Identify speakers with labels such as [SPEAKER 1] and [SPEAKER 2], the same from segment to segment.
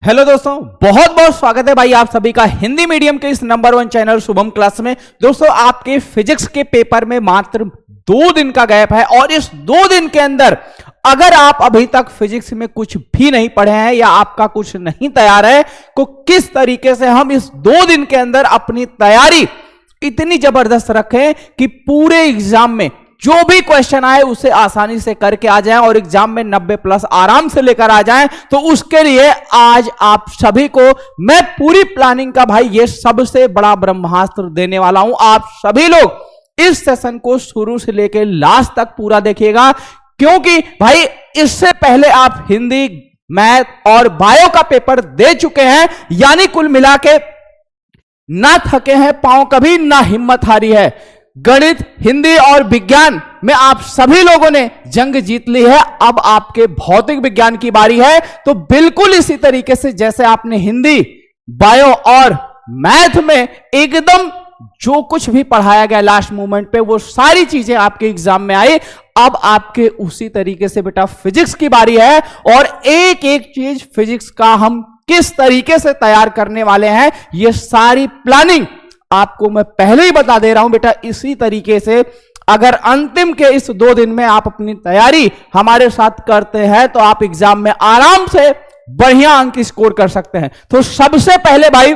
[SPEAKER 1] Hello दोस्तों, बहुत बहुत स्वागत है भाई आप सभी का हिंदी मीडियम के इस नंबर 1 चैनल शुभम क्लास में। दोस्तों, आपके फिजिक्स के पेपर में मात्र 2 दिन का गैप है और इस 2 दिन के अंदर अगर आप अभी तक फिजिक्स में कुछ भी नहीं पढ़े हैं या आपका कुछ नहीं तैयार है तो किस तरीके से हम इस 2 दिन के अंदर अपनी तैयारी इतनी जबरदस्त रखें कि पूरे एग्जाम में जो भी क्वेश्चन आए उसे आसानी से करके आ जाएं और एग्जाम में 90+ आराम से लेकर आ जाएं। तो उसके लिए आज आप सभी को मैं पूरी प्लानिंग का भाई ये सबसे बड़ा ब्रह्मास्त्र देने वाला हूं। आप सभी लोग इस सेशन को शुरू से लेकर लास्ट तक पूरा देखिएगा, क्योंकि भाई इससे पहले आप हिंदी, मैथ और बायो का पेपर दे चुके हैं, यानी कुल मिला के ना थके हैं पांव कभी, ना हिम्मत हारी है। गणित, हिंदी और विज्ञान में आप सभी लोगों ने जंग जीत ली है। अब आपके भौतिक विज्ञान की बारी है। तो बिल्कुल इसी तरीके से जैसे आपने हिंदी, बायो और मैथ में एकदम जो कुछ भी पढ़ाया गया लास्ट मोमेंट पे वो सारी चीजें आपके एग्जाम में आई, अब आपके उसी तरीके से बेटा फिजिक्स की बारी है। और एक एक चीज फिजिक्स का हम किस तरीके से तैयार करने वाले हैं, ये सारी प्लानिंग आपको मैं पहले ही बता दे रहा हूं बेटा। इसी तरीके से अगर अंतिम के इस 2 दिन में आप अपनी तैयारी हमारे साथ करते हैं तो आप एग्जाम में आराम से बढ़िया अंक स्कोर कर सकते हैं। तो सबसे पहले भाई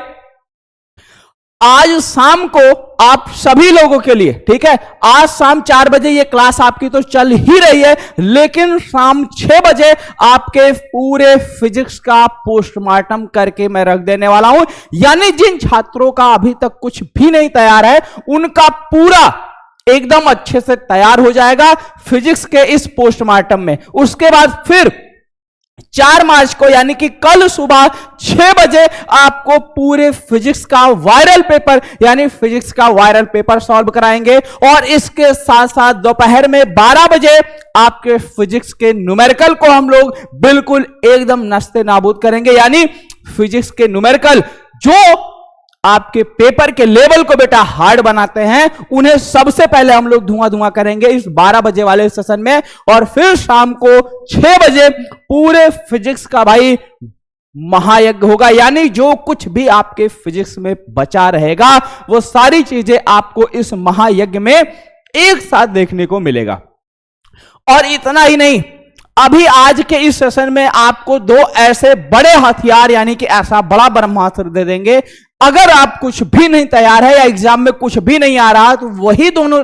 [SPEAKER 1] आज शाम को आप सभी लोगों के लिए, ठीक है, आज शाम 4 बजे ये क्लास आपकी तो चल ही रही है, लेकिन शाम 6 बजे आपके पूरे फिजिक्स का पोस्टमार्टम करके मैं रख देने वाला हूं। यानी जिन छात्रों का अभी तक कुछ भी नहीं तैयार है उनका पूरा एकदम अच्छे से तैयार हो जाएगा फिजिक्स के इस पोस्टमार्टम में। उसके बाद फिर 4 मार्च को यानी कि कल सुबह 6 बजे आपको पूरे फिजिक्स का वायरल पेपर यानी फिजिक्स का वायरल पेपर सॉल्व कराएंगे। और इसके साथ साथ दोपहर में 12 बजे आपके फिजिक्स के न्यूमेरिकल को हम लोग बिल्कुल एकदम नस्ते नाबूद करेंगे। यानी फिजिक्स के न्यूमेरिकल जो आपके पेपर के लेवल को बेटा हार्ड बनाते हैं, उन्हें सबसे पहले हम लोग धुआं करेंगे इस 12 बजे वाले सेशन में। और फिर शाम को 6 बजे पूरे फिजिक्स का भाई महायज्ञ होगा। यानी जो कुछ भी आपके फिजिक्स में बचा रहेगा वो सारी चीजें आपको इस महायज्ञ में एक साथ देखने को मिलेगा। और इतना ही नहीं, अभी आज के इस सेशन में आपको 2 ऐसे बड़े हथियार यानी कि ऐसा बड़ा ब्रह्मास्त्र दे देंगे। अगर आप कुछ भी नहीं तैयार है या एग्जाम में कुछ भी नहीं आ रहा तो वही दोनों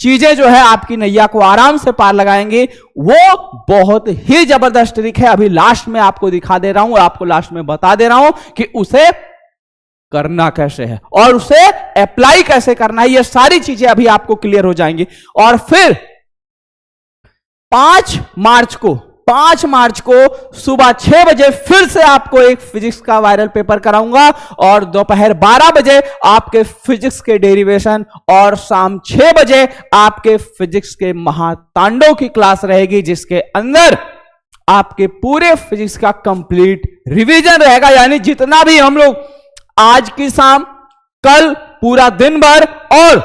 [SPEAKER 1] चीजें जो है आपकी नैया को आराम से पार लगाएंगे। वो बहुत ही जबरदस्त ट्रिक है, अभी लास्ट में आपको दिखा दे रहा हूं, आपको लास्ट में बता दे रहा हूं कि उसे करना कैसे है और उसे अप्लाई कैसे करना है। ये सारी चीजें अभी आपको क्लियर हो जाएंगी। और फिर 5 मार्च को सुबह 6 बजे फिर से आपको एक फिजिक्स का वायरल पेपर कराऊंगा और दोपहर 12 बजे आपके फिजिक्स के डेरिवेशन और शाम 6 बजे आपके फिजिक्स के महातांडव की क्लास रहेगी, जिसके अंदर आपके पूरे फिजिक्स का कंप्लीट रिवीजन रहेगा। यानी जितना भी हम लोग आज की शाम, कल पूरा दिन भर और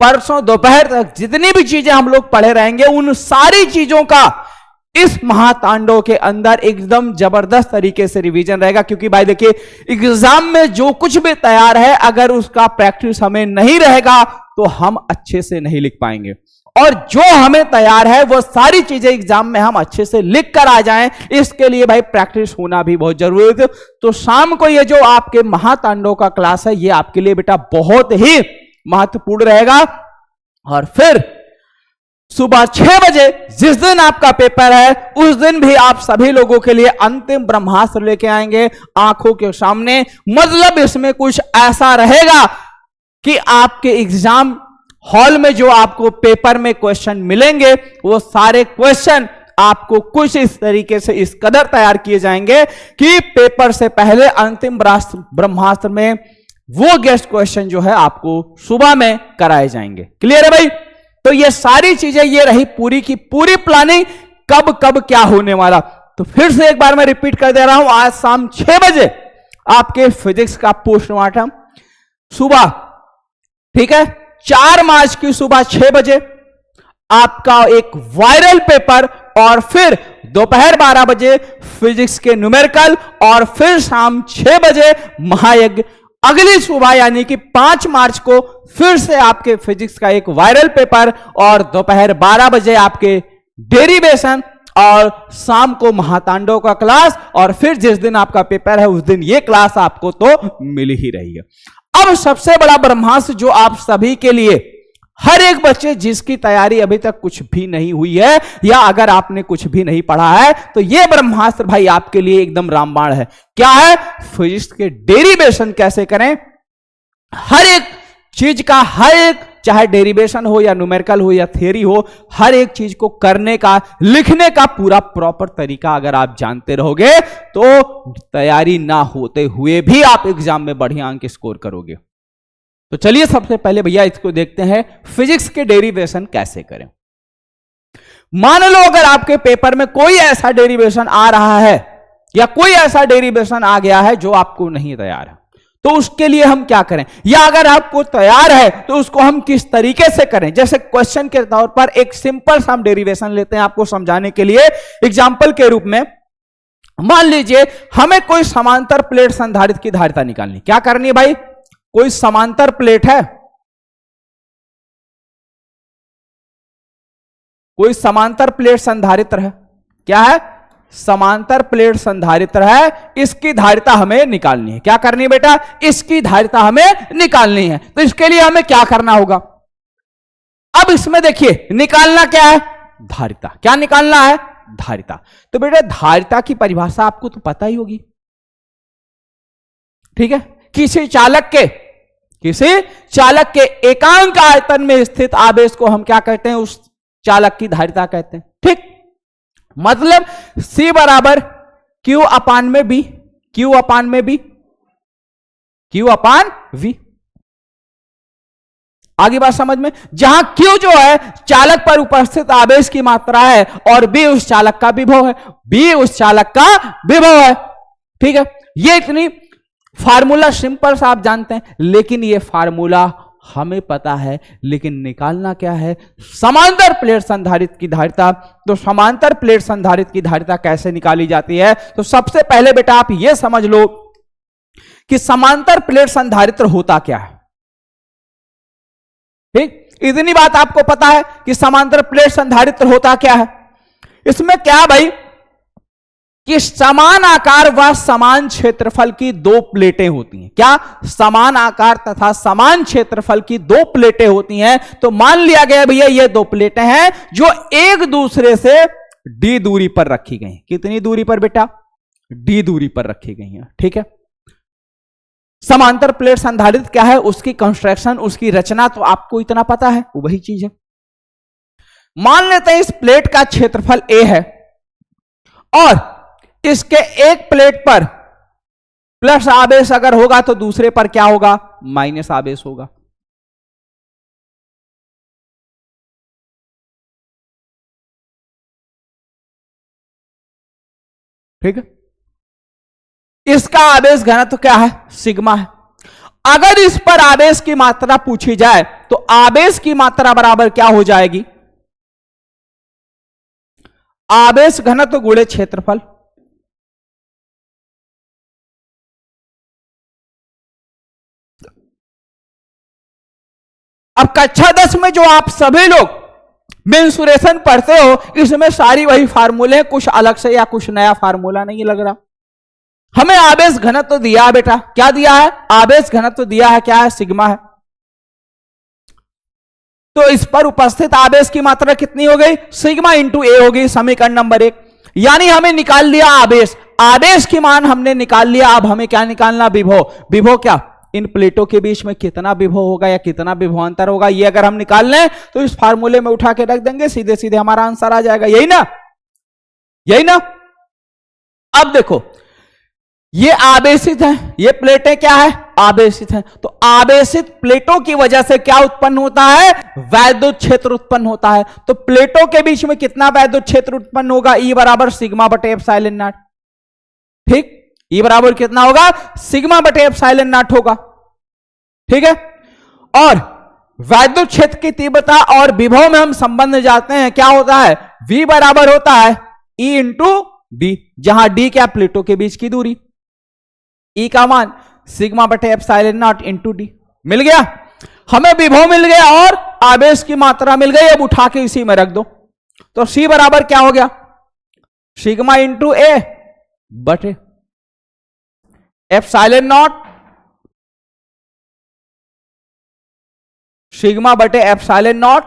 [SPEAKER 1] परसों दोपहर तक जितनी भी चीजें हम लोग पढ़े रहेंगे उन सारी चीजों का इस महातांडव के अंदर एकदम जबरदस्त तरीके से रिवीजन रहेगा। क्योंकि भाई देखिए, एग्जाम में जो कुछ भी तैयार है अगर उसका प्रैक्टिस हमें नहीं रहेगा तो हम अच्छे से नहीं लिख पाएंगे। और जो हमें तैयार है वो सारी चीजें एग्जाम में हम अच्छे से लिख कर आ जाएं, इसके लिए भाई प्रैक्टिस होना भी बहुत जरूरी है। तो शाम को ये जो आपके महातांडव का क्लास है ये आपके लिए बेटा बहुत ही महत्वपूर्ण रहेगा। और फिर सुबह 6 बजे जिस दिन आपका पेपर है उस दिन भी आप सभी लोगों के लिए अंतिम ब्रह्मास्त्र लेके आएंगे आंखों के सामने। मतलब इसमें कुछ ऐसा रहेगा कि आपके एग्जाम हॉल में जो आपको पेपर में क्वेश्चन मिलेंगे वो सारे क्वेश्चन आपको कुछ इस तरीके से इस कदर तैयार किए जाएंगे कि पेपर से पहले अंतिम ब्रह्मास्त्र में वो गेस्ट क्वेश्चन जो है आपको सुबह में कराए जाएंगे। क्लियर है भाई? तो ये सारी चीजें, ये रही पूरी की पूरी प्लानिंग, कब कब क्या होने वाला। तो फिर से एक बार मैं रिपीट कर दे रहा हूं, आज शाम 6 बजे आपके फिजिक्स का पोस्टमार्टम सुबह, ठीक है, 4 मार्च की सुबह 6 बजे आपका एक वायरल पेपर और फिर दोपहर 12 बजे फिजिक्स के न्यूमेरिकल और फिर शाम 6 बजे महायज्ञ। अगली सुबह यानी कि 5 मार्च को फिर से आपके फिजिक्स का एक वायरल पेपर और दोपहर 12 बजे आपके डेरिवेशन और शाम को महातांडव का क्लास और फिर जिस दिन आपका पेपर है उस दिन ये क्लास आपको तो मिल ही रही है। अब सबसे बड़ा ब्रह्मास्त्र जो आप सभी के लिए, हर एक बच्चे जिसकी तैयारी अभी तक कुछ भी नहीं हुई है या अगर आपने कुछ भी नहीं पढ़ा है तो यह ब्रह्मास्त्र भाई आपके लिए एकदम रामबाण है। क्या है? फिजिक्स के डेरिवेशन कैसे करें। हर एक चीज का, हर एक, चाहे डेरिवेशन हो या न्यूमेरिकल हो या थ्योरी हो, हर एक चीज को करने का, लिखने का पूरा प्रॉपर तरीका अगर आप जानते रहोगे तो तैयारी ना होते हुए भी आप एग्जाम में बढ़िया अंक स्कोर करोगे। तो चलिए सबसे पहले भैया इसको देखते हैं, फिजिक्स के डेरिवेशन कैसे करें। मान लो अगर आपके पेपर में कोई ऐसा डेरिवेशन आ रहा है या कोई ऐसा डेरिवेशन आ गया है जो आपको नहीं तैयार है, तो उसके लिए हम क्या करें, या अगर आपको तैयार है तो उसको हम किस तरीके से करें। जैसे क्वेश्चन के तौर पर एक सिंपल सा हम डेरिवेशन लेते हैं आपको समझाने के लिए एग्जाम्पल के रूप में। मान लीजिए हमें कोई समांतर प्लेट संधारित्र की धारिता निकालनी। क्या करनी है भाई? कोई समांतर प्लेट है, कोई समांतर प्लेट संधारित्र है। क्या है? समांतर प्लेट संधारित्र है, इसकी धारिता हमें निकालनी है। क्या करनी है बेटा? इसकी धारिता हमें निकालनी है। तो इसके लिए हमें क्या करना होगा? अब इसमें देखिए निकालना क्या है? धारिता। क्या निकालना है? धारिता। तो बेटा धारिता की परिभाषा आपको तो पता ही होगी, ठीक है। किसी चालक के एकांक आयतन में स्थित आवेश को हम क्या कहते हैं? उस चालक की धारिता कहते हैं, ठीक। मतलब C बराबर Q अपान में B, Q अपान में B, Q अपान V। आगे बात समझ में? जहां Q जो है चालक पर उपस्थित आवेश की मात्रा है और B उस चालक का विभव है, B उस चालक का विभव है, ठीक है। ये इतनी फार्मूला सिंपल सा आप जानते हैं, लेकिन ये फार्मूला हमें पता है, लेकिन निकालना क्या है? समांतर प्लेट संधारित्र की धारिता। तो समांतर प्लेट संधारित्र की धारिता कैसे निकाली जाती है? तो सबसे पहले बेटा आप यह समझ लो कि समांतर प्लेट संधारित्र होता क्या है, ठीक। इतनी बात आपको पता है कि समांतर प्लेट संधारित्र होता क्या है। इसमें क्या भाई कि समान आकार व समान क्षेत्रफल की दो प्लेटें होती हैं। क्या? समान आकार तथा समान क्षेत्रफल की दो प्लेटें होती हैं। तो मान लिया गया भैया ये दो प्लेटें हैं जो एक दूसरे से d दूरी पर रखी गई हैं। कितनी दूरी पर बेटा? d दूरी पर रखी गई हैं, ठीक है। समांतर प्लेट संधारित्र क्या है, उसकी कंस्ट्रक्शन, उसकी रचना तो आपको इतना पता है, वही चीज है। मान लेते हैं इस प्लेट का क्षेत्रफल a है और इसके एक प्लेट पर प्लस आवेश अगर होगा तो दूसरे पर क्या होगा? माइनस आवेश होगा। ठीक है। इसका आवेश घनत्व क्या है? सिग्मा है। अगर इस पर आवेश की मात्रा पूछी जाए तो आवेश की मात्रा बराबर क्या हो जाएगी? आवेश घनत्व गुणे क्षेत्रफल। अब कक्षा 10 में जो आप सभी लोग मेंसुरेशन पढ़ते हो, इसमें सारी वही फार्मूले हैं, कुछ अलग से या कुछ नया फार्मूला नहीं लग रहा। हमें आवेश घनत्व दिया है बेटा, क्या दिया है? आवेश घनत्व दिया है, क्या है? सिग्मा है। तो इस पर उपस्थित आवेश की मात्रा कितनी हो गई? सिग्मा इंटू ए होगी, समीकरण नंबर 1। यानी हमें निकाल लिया आवेश, आवेश की मान हमने निकाल लिया। अब हमें क्या निकालना? विभव। विभव क्या? इन प्लेटों के बीच में कितना विभव होगा या कितना विभवांतर होगा, ये अगर हम निकाल लें तो इस फार्मूले में उठा के रख देंगे, सीधे सीधे हमारा आंसर आ जाएगा। यही ना? यही ना? अब देखो ये आवेशित है, ये प्लेटें क्या है? आवेशित है। तो आवेशित प्लेटों की वजह से क्या उत्पन्न होता है? वैद्युत क्षेत्र उत्पन्न होता है। तो प्लेटों के बीच में कितना वैद्युत क्षेत्र उत्पन्न होगा? ई बराबर सिग्मा बटे एप्सिलॉन नॉट, ठीक। ई बराबर कितना होगा? सिग्मा बटे एप्सिलॉन नॉट होगा, ठीक है। और वैद्युत क्षेत्र की तीव्रता और विभव में हम संबंध जाते हैं, क्या होता है? V बराबर होता है ई इंटू डी, जहां डी क्या प्लेटों के बीच की दूरी, ई का मान सिग्मा बटे एप्सिलॉन नॉट इंटू डी। मिल गया, हमें विभव मिल गया और आवेश की मात्रा मिल गई। अब उठा के इसी में रख दो, तो सी बराबर क्या हो गया, सिग्मा इंटू ए बटे एप्सिलॉन नॉट, सिग्मा बटे एप्सिलॉन नॉट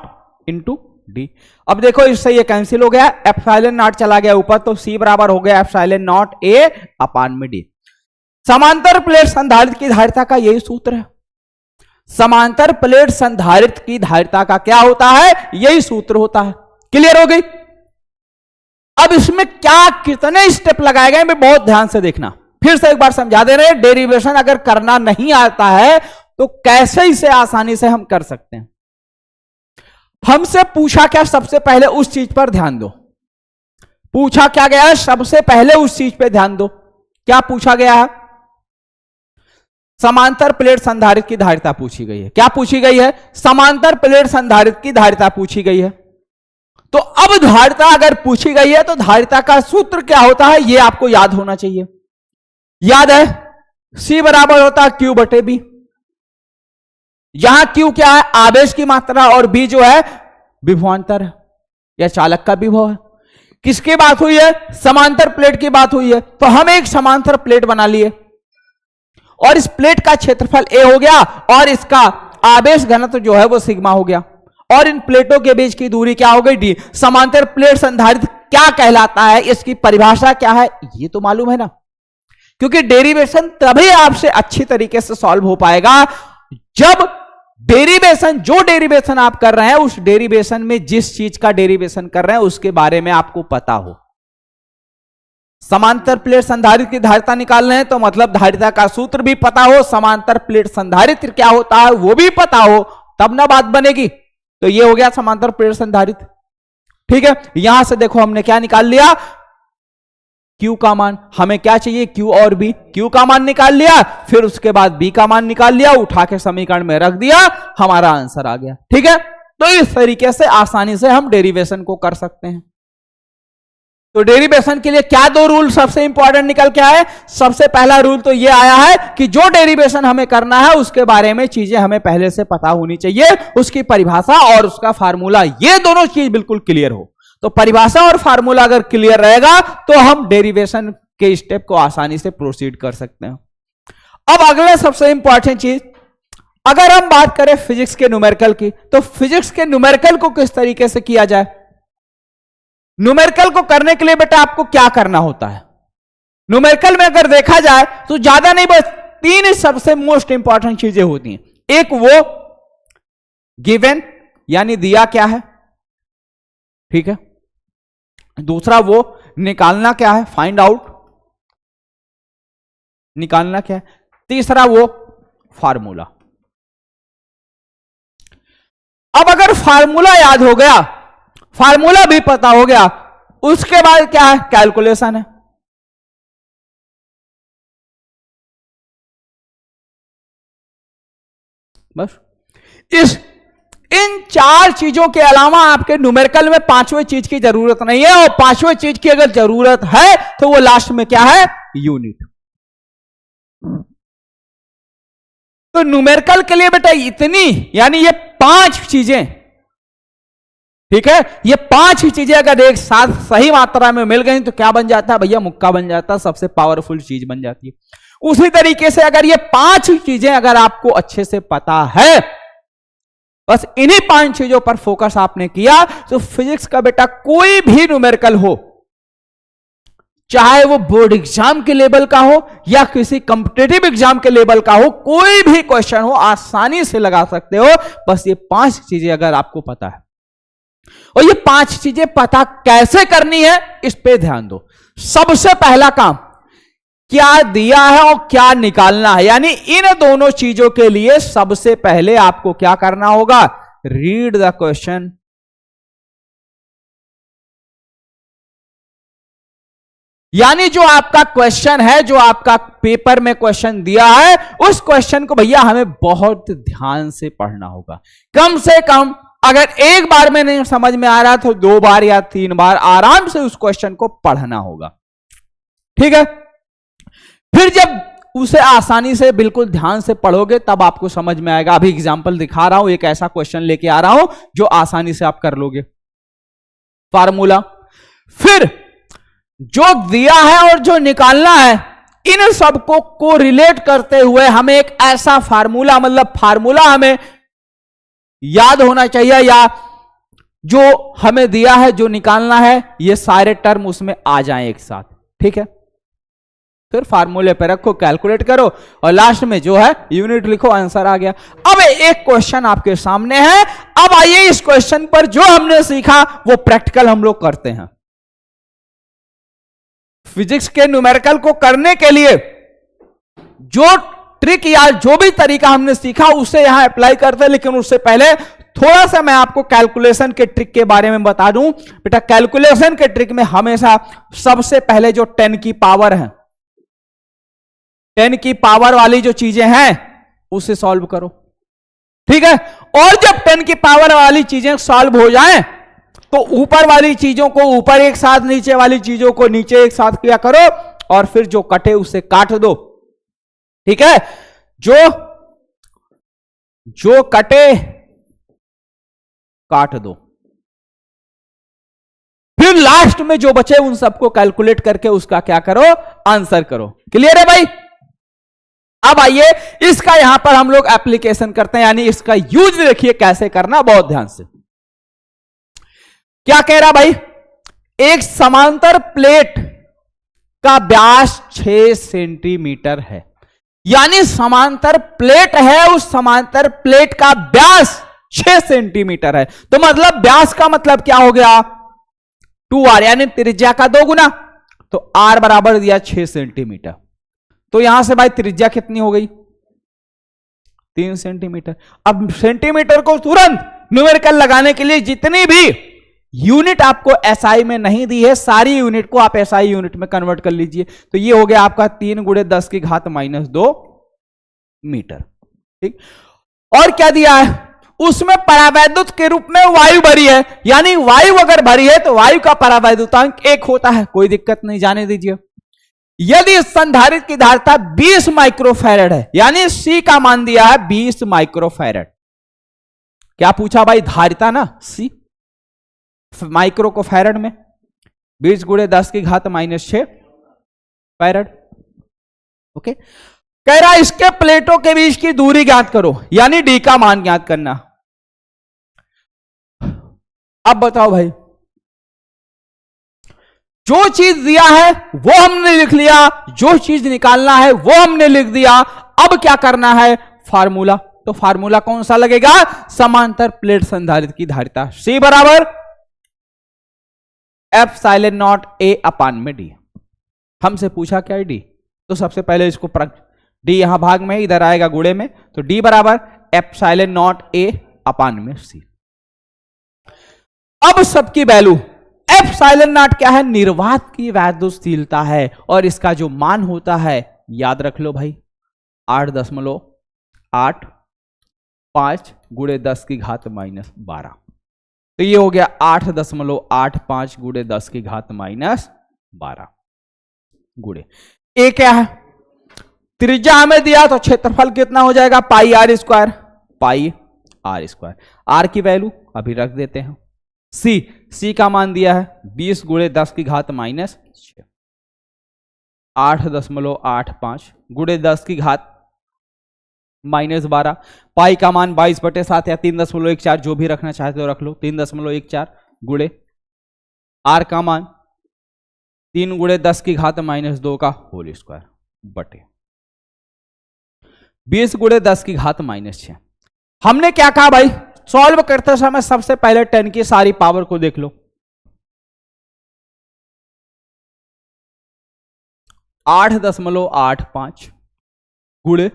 [SPEAKER 1] इंटू डी। अब देखो इससे ये कैंसिल हो गया, एप्सिलॉन नॉट चला गया ऊपर, तो सी बराबर हो गया एप्सिलॉन नॉट ए अपान में डी। समांतर प्लेट संधारित्र की धारिता का यही सूत्र है, समांतर प्लेट संधारित्र की धारिता का क्या होता है, यही सूत्र होता है। क्लियर हो गई। अब इसमें क्या कितने स्टेप लगाए गए मैं बहुत ध्यान से देखना, फिर से एक बार समझा दे रहे। डेरिवेशन अगर करना नहीं आता है तो कैसे इसे आसानी से हम कर सकते हैं। हमसे पूछा क्या, सबसे पहले उस चीज पर ध्यान दो। पूछा क्या गया है, सबसे पहले उस चीज पे ध्यान दो। क्या पूछा गया है, समांतर प्लेट संधारित्र की धारिता पूछी गई है। क्या पूछी गई है, समांतर प्लेट संधारित्र की धारिता पूछी गई है। तो अब धारिता अगर पूछी गई है तो धारिता का सूत्र क्या होता है, यह आपको याद होना चाहिए। याद है, C बराबर होता है Q बटे B, यहां Q क्या है, आवेश की मात्रा, और B जो है विभवांतर है या चालक का विभव है। किसकी बात हुई है, समांतर प्लेट की बात हुई है। तो हम एक समांतर प्लेट बना लिए और इस प्लेट का क्षेत्रफल A हो गया और इसका आवेश घनत्व जो है वो सिग्मा हो गया, और इन प्लेटों के बीच की दूरी क्या हो गई, D। समांतर प्लेट संधारित्र क्या कहलाता है, इसकी परिभाषा क्या है, ये तो मालूम है ना, क्योंकि डेरिवेशन तभी आपसे अच्छी तरीके से सॉल्व हो पाएगा जब डेरिवेशन, जो डेरिवेशन आप कर रहे हैं उस डेरिवेशन में जिस चीज का डेरिवेशन कर रहे हैं उसके बारे में आपको पता हो। समांतर प्लेट संधारित्र की धारिता निकाल रहे हैं तो मतलब धारिता का सूत्र भी पता हो, समांतर प्लेट संधारित्र क्या होता है वो भी पता हो, तब ना बात बनेगी। तो ये हो गया समांतर प्लेट संधारित्र। ठीक है, यहां से देखो हमने क्या निकाल लिया, Q का मान, हमें क्या चाहिए Q और B, Q का मान निकाल लिया, फिर उसके बाद B का मान निकाल लिया, उठा के समीकरण में रख दिया, हमारा आंसर आ गया। ठीक है, तो इस तरीके से आसानी से हम डेरिवेशन को कर सकते हैं। तो डेरिवेशन के लिए क्या दो रूल सबसे इंपॉर्टेंट निकल के आए, सबसे पहला रूल तो ये आया है कि जो डेरिवेशन हमें करना है उसके बारे में चीजें हमें पहले से पता होनी चाहिए, उसकी परिभाषा और उसका फार्मूला, ये दोनों चीज बिल्कुल क्लियर हो। तो परिभाषा और फार्मूला अगर क्लियर रहेगा तो हम डेरिवेशन के स्टेप को आसानी से प्रोसीड कर सकते हैं। अब अगला सबसे इंपॉर्टेंट चीज, अगर हम बात करें फिजिक्स के न्यूमेरिकल की, तो फिजिक्स के न्यूमेरिकल को किस तरीके से किया जाए। न्यूमेरिकल को करने के लिए बेटा आपको क्या करना होता है, न्यूमेरिकल में अगर देखा जाए तो ज्यादा नहीं, बस तीन सबसे मोस्ट इंपॉर्टेंट चीजें होती हैं। एक वो गिवन यानी दिया क्या है, ठीक है, दूसरा वो निकालना क्या है, फाइंड आउट, निकालना क्या है, तीसरा वो फार्मूला। अब अगर फार्मूला याद हो गया, फार्मूला भी पता हो गया, उसके बाद क्या है, कैलकुलेशन है। बस इन चार चीजों के अलावा आपके न्यूमेरिकल में पांचवें चीज की जरूरत नहीं है, और पांचवें चीज की अगर जरूरत है तो वो लास्ट में क्या है, यूनिट। तो न्यूमेरिकल के लिए बेटा इतनी, यानी ये पांच चीजें, ठीक है, ये पांच ही चीजें अगर एक साथ सही मात्रा में मिल गई तो क्या बन जाता है भैया, मुक्का बन जाता है, सबसे पावरफुल चीज बन जाती है। उसी तरीके से अगर ये पांच चीजें अगर आपको अच्छे से पता है, बस इन्हीं पांच चीजों पर फोकस आपने किया, तो फिजिक्स का बेटा कोई भी न्यूमेरिकल हो, चाहे वो बोर्ड एग्जाम के लेवल का हो या किसी कॉम्पिटिटिव एग्जाम के लेवल का हो, कोई भी क्वेश्चन हो आसानी से लगा सकते हो, बस ये पांच चीजें अगर आपको पता है। और ये पांच चीजें पता कैसे करनी है इस पे ध्यान दो। सबसे पहला काम, क्या दिया है और क्या निकालना है, यानी इन दोनों चीजों के लिए सबसे पहले आपको क्या करना होगा, रीड द क्वेश्चन। यानी जो आपका क्वेश्चन है, जो आपका पेपर में क्वेश्चन दिया है, उस क्वेश्चन को भैया हमें बहुत ध्यान से पढ़ना होगा, कम से कम अगर एक बार में नहीं समझ में आ रहा तो 2 बार या 3 बार आराम से उस क्वेश्चन को पढ़ना होगा। ठीक है, फिर जब उसे आसानी से बिल्कुल ध्यान से पढ़ोगे तब आपको समझ में आएगा। अभी एग्जाम्पल दिखा रहा हूं, एक ऐसा क्वेश्चन लेके आ रहा हूं जो आसानी से आप कर लोगे। फार्मूला, फिर जो दिया है और जो निकालना है, इन सबको को रिलेट करते हुए हमें एक ऐसा फार्मूला, मतलब फार्मूला हमें याद होना चाहिए, या जो हमें दिया है, जो निकालना है, ये सारे टर्म उसमें आ जाएं एक साथ। ठीक है, फिर फार्मूले पे रखो, कैलकुलेट करो और लास्ट में जो है यूनिट लिखो, आंसर आ गया। अब एक क्वेश्चन आपके सामने है। अब आइए इस क्वेश्चन पर जो हमने सीखा वो प्रैक्टिकल हम लोग करते हैं। फिजिक्स के न्यूमेरिकल को करने के लिए जो ट्रिक या जो भी तरीका हमने सीखा उसे यहां अप्लाई करते हैं, लेकिन उससे पहले थोड़ा सा मैं आपको कैलकुलेशन के ट्रिक के बारे में बता दूं। बेटा, कैलकुलेशन के ट्रिक में हमेशा सबसे पहले जो 10 की पावर है, 10 की पावर वाली जो चीजें हैं उसे सॉल्व करो। ठीक है, और जब 10 की पावर वाली चीजें सॉल्व हो जाएं तो ऊपर वाली चीजों को ऊपर एक साथ, नीचे वाली चीजों को नीचे एक साथ किया करो, और फिर जो कटे उसे काट दो। ठीक है, जो कटे काट दो, फिर लास्ट में जो बचे उन सबको कैलकुलेट करके उसका क्या करो, आंसर करो। क्लियर है भाई? अब आइए इसका यहां पर हम लोग एप्लीकेशन करते हैं, यानी इसका यूज देखिए कैसे करना, बहुत ध्यान से। क्या कह रहा भाई, एक समांतर प्लेट का व्यास 6 सेंटीमीटर है, यानी समांतर प्लेट है, उस समांतर प्लेट का व्यास 6 सेंटीमीटर है। तो मतलब व्यास का मतलब क्या हो गया, 2r, यानी त्रिज्या का 2 गुना। तो r बराबर दिया 6 सेंटीमीटर, तो यहां से भाई त्रिज्या कितनी हो गई, 3 सेंटीमीटर। अब सेंटीमीटर को तुरंत न्यूमेरिकल लगाने के लिए जितनी भी यूनिट आपको एसआई में नहीं दी है, सारी यूनिट को आप एसआई यूनिट में कन्वर्ट कर लीजिए। तो ये हो गया आपका 3 × 10 की घात -2 मीटर। ठीक, और क्या दिया है, उसमें परावैद्युत के रूप में वायु भरी है, यानी वायु अगर भरी है तो वायु का परावैद्युतांक 1 होता है, कोई दिक्कत नहीं, जाने दीजिए। यदि संधारित्र की धारिता 20 माइक्रोफैरड है, यानी सी का मान दिया है 20 माइक्रोफैरड। क्या पूछा भाई, धारिता ना, सी, माइक्रो को फैरड में 20 × 10 की घात -6 फैरड। ओके, कह रहा इसके प्लेटों के बीच की दूरी ज्ञात करो, यानी डी का मान ज्ञात करना। अब बताओ भाई, जो चीज दिया है वो हमने लिख लिया, जो चीज निकालना है वो हमने लिख दिया। अब क्या करना है, फार्मूला। तो फार्मूला कौन सा लगेगा, समांतर प्लेट संधारित्र की धारिता C बराबर ε0 A/d। हमसे पूछा क्या है, डी, तो सबसे पहले इसको डी यहां भाग में, इधर आएगा गुणे में, तो डी बराबर ε0 A/c। अब सबकी वैल्यू, ε0 क्या है, निर्वात की वैद्युतशीलता है, और इसका जो मान होता है याद रख लो भाई, 8.85 × 10 की घात -12। तो ये हो गया 8.85 × 10 की घात -12 गुणे। ए क्या है, त्रिज्या हमें दिया, तो क्षेत्रफल कितना हो जाएगा, πr², πr²। आर की वैल्यू अभी रख देते हैं। सी का मान दिया है 20 × 10 की घात -6, 8.85 × 10 की घात -12। पाई का मान 22/7 या 3.14, जो भी रखना चाहते हो रख लो, 3.14 गुणे आर का मान 3 × 10 की घात -2 का होल स्क्वायर बटे 20 × 10 की घात -6। हमने क्या कहा भाई, सॉल्व करते समय सबसे पहले 10 की सारी पावर को देख लो। 8.85 गुणे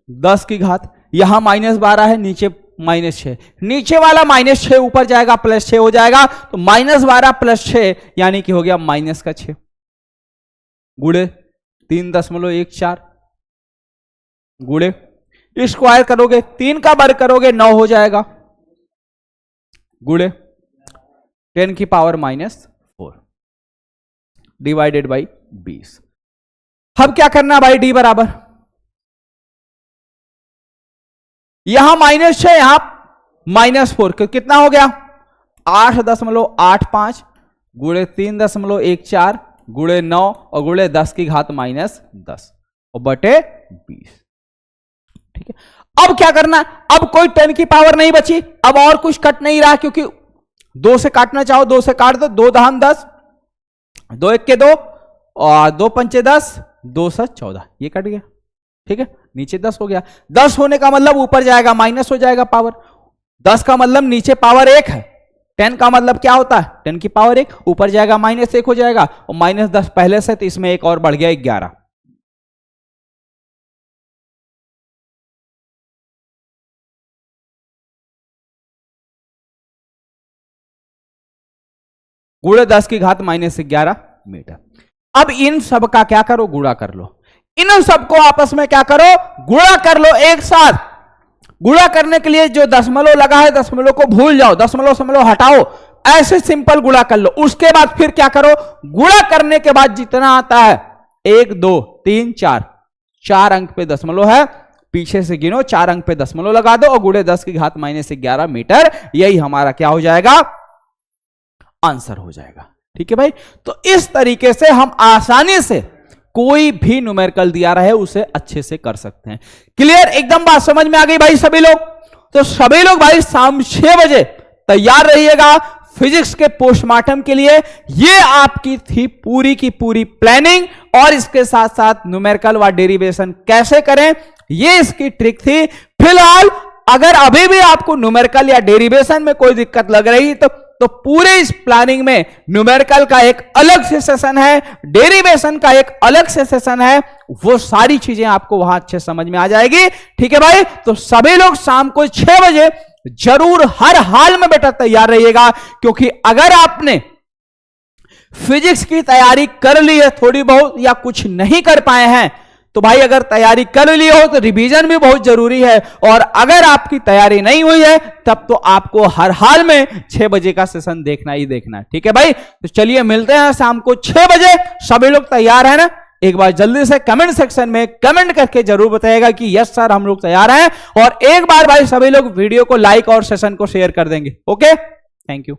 [SPEAKER 1] 10 की घात, यहां -12 है, नीचे -6, नीचे वाला -6 ऊपर जाएगा, +6 हो जाएगा, तो -12 + 6 यानी कि हो गया -6 गुणे 3.14 गुणे स्क्वायर करोगे, 3 का वर्ग करोगे 9 हो जाएगा, गुणे 10 की पावर -4 डिवाइडेड बाई 20। अब क्या करना भाई, डी बराबर यहां -6 यहां -4, कितना हो गया 8.85 गुणे 3.14 गुणे 9 और गुणे 10 की घात -10 और बटे 20। ठीक है, अब क्या करना, अब कोई 10 की पावर नहीं बची, अब और कुछ कट नहीं रहा, क्योंकि 2 से काटना चाहो 2 से काट दो, 2 दहम 10, 2 1 के 2 और 2 पंचे 10, 2 से 14, ये कट गया। ठीक है, नीचे 10 हो गया, 10 होने का मतलब ऊपर जाएगा माइनस हो जाएगा पावर, 10 का मतलब नीचे पावर 1 है, 10 का मतलब क्या होता है 10 की पावर 1, ऊपर जाएगा -1 हो जाएगा और -10 पहले से, तो इसमें एक और बढ़ गया 11। गुणे 10 की घात -11 मीटर। अब इन सब का क्या करो, गुणा कर लो, इन सबको आपस में क्या करो, गुणा कर लो एक साथ। गुणा करने के लिए जो दशमलव लगा है, दशमलव को भूल जाओ, दशमलव हटाओ, ऐसे सिंपल गुणा कर लो। उसके बाद फिर क्या करो, गुणा करने के बाद जितना आता है 1 2 3 4, 4 अंक पे दशमलव है, पीछे से गिनो 4 अंक पे दशमलव लगा दो और गुणे 10 की घात -11 मीटर, यही हमारा क्या हो जाएगा, आंसर हो जाएगा। ठीक है भाई, तो इस तरीके से हम आसानी से कोई भी न्यूमेरिकल दिया रहे उसे अच्छे से कर सकते हैं। क्लियर, एकदम बात समझ में आ गई भाई सभी लोग? तो सभी लोग भाई शाम 6 बजे तैयार रहिएगा फिजिक्स के पोस्टमार्टम के लिए। ये आपकी थी पूरी की पूरी प्लानिंग, और इसके साथ साथ न्यूमेरिकल व डेरिवेशन कैसे करें, ये इसकी ट्रिक थी। फिलहाल अगर अभी भी आपको न्यूमेरिकल या डेरिवेशन में कोई दिक्कत लग रही तो पूरे इस प्लानिंग में न्यूमेरिकल का एक अलग से सेशन है, डेरिवेशन का एक अलग से सेशन है, वो सारी चीजें आपको वहां अच्छे समझ में आ जाएगी। ठीक है भाई, तो सभी लोग शाम को 6 बजे जरूर हर हाल में बेटा तैयार रहिएगा, क्योंकि अगर आपने फिजिक्स की तैयारी कर ली है थोड़ी बहुत या कुछ नहीं कर पाए हैं, तो भाई अगर तैयारी कर ली हो तो रिवीजन भी बहुत जरूरी है, और अगर आपकी तैयारी नहीं हुई है तब तो आपको हर हाल में 6 बजे का सेशन देखना ही देखना है। ठीक है भाई, तो चलिए मिलते हैं शाम को 6 बजे। सभी लोग तैयार हैं ना? एक बार जल्दी से कमेंट सेक्शन में कमेंट करके जरूर बताइएगा कि यस सर हम लोग तैयार हैं, और एक बार भाई सभी लोग वीडियो को लाइक और सेशन को शेयर कर देंगे। Okay, thank you.